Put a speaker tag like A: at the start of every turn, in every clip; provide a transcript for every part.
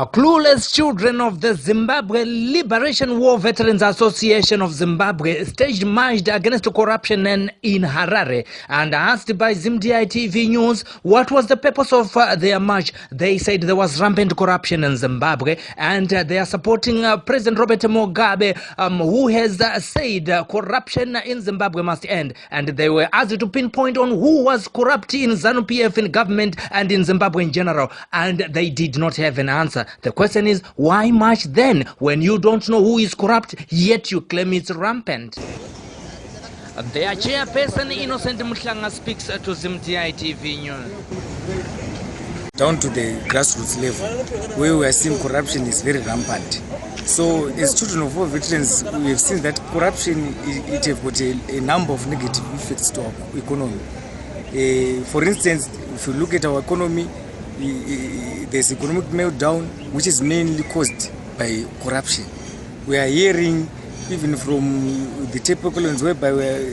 A: Clueless children of the Zimbabwe Liberation War Veterans Association of Zimbabwe staged march against corruption in Harare, and asked by ZimDI TV News what was the purpose of their march. They said there was rampant corruption in Zimbabwe, and they are supporting President Robert Mugabe, who has said corruption in Zimbabwe must end. And they were asked to pinpoint on who was corrupt in ZANU-PF in government and in Zimbabwe in general, and they did not have an answer. The question is, why march then when you don't know who is corrupt, yet you claim it's rampant? Their chairperson, Innocent Mutlanga, speaks to ZimDI TV News.
B: Down to the grassroots level, where we are seeing corruption is very rampant. So as children of war veterans, we have seen that corruption, it has got a number of negative effects to our economy. For instance, if you look at our economy, there's economic meltdown, which is mainly caused by corruption. We are hearing even from the Tapecolans whereby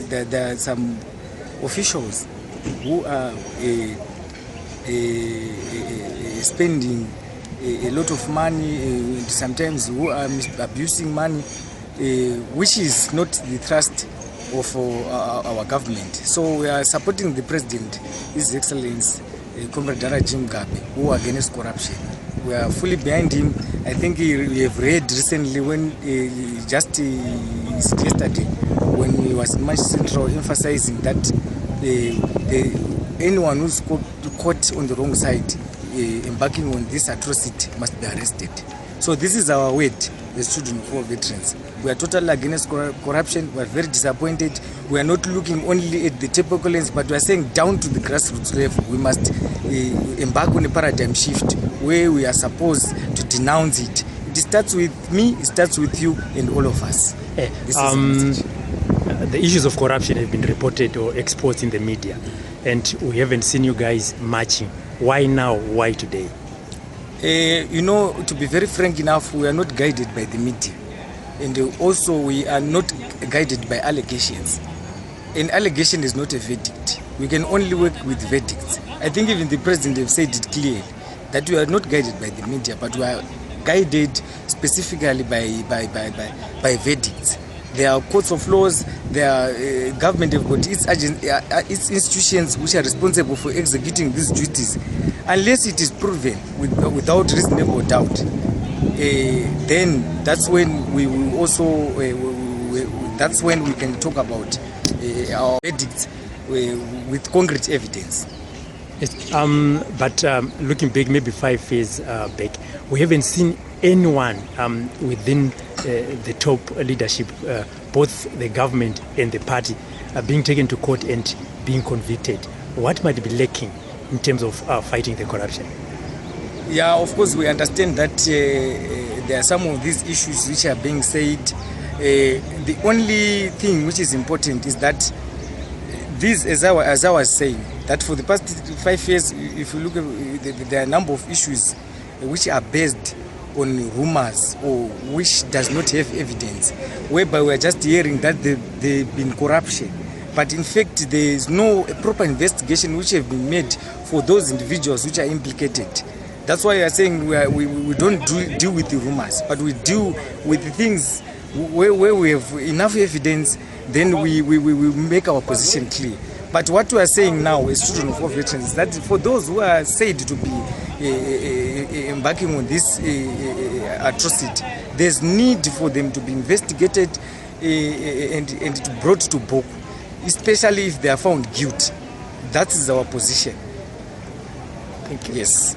B: there are some officials who are spending a lot of money, sometimes who are abusing money, which is not the thrust of our government. So we are supporting the President, His Excellency Comrade Jim Mugabe, who are against corruption. We are fully behind him. I think we have read recently when just yesterday when he was in Manchester Central emphasizing that anyone who's caught on the wrong side embarking on this atrocity must be arrested. So this is our word as children of war veterans. We are totally against corruption. We are very disappointed. We are not looking only at the Tapecolans, but we are saying down to the grassroots level, we must embark on a paradigm shift where we are supposed to denounce it. It starts with me, it starts with you and all of us.
C: The issues of corruption have been reported or exposed in the media, and we haven't seen you guys marching. Why now? Why today?
B: You know, to be very frank enough, we are not guided by the media. And also we are not guided by allegations. An allegation is not a verdict. We can only work with verdicts. I think even the President have said it clearly that we are not guided by the media, but we are guided specifically by verdicts. There are courts of laws, there are government have got its institutions which are responsible for executing these duties. Unless it is proven without reasonable doubt, then that's when we will also that's when we can talk about our verdicts with concrete evidence.
C: Yes, but looking back, maybe 5 years back, we haven't seen anyone within the top leadership, both the government and the party, being taken to court and being convicted. What might be lacking in terms of fighting the corruption?
B: Yeah, of course, we understand that there are some of these issues which are being said. The only thing which is important is that this, as I was saying, that for the past 5 years, if you look at there are a number of issues which are based on rumors or which does not have evidence, whereby we are just hearing that there have been corruption. But in fact, there is no proper investigation which have been made for those individuals which are implicated. That's why we are saying we don't deal with the rumors, but we deal with the things where we have enough evidence, then we make our position clear. But what we are saying now as children of war veterans is that for those who are said to be embarking on this atrocity, there's need for them to be investigated and brought to book, especially if they are found guilty. That is our position.
C: Thank you.
B: Yes.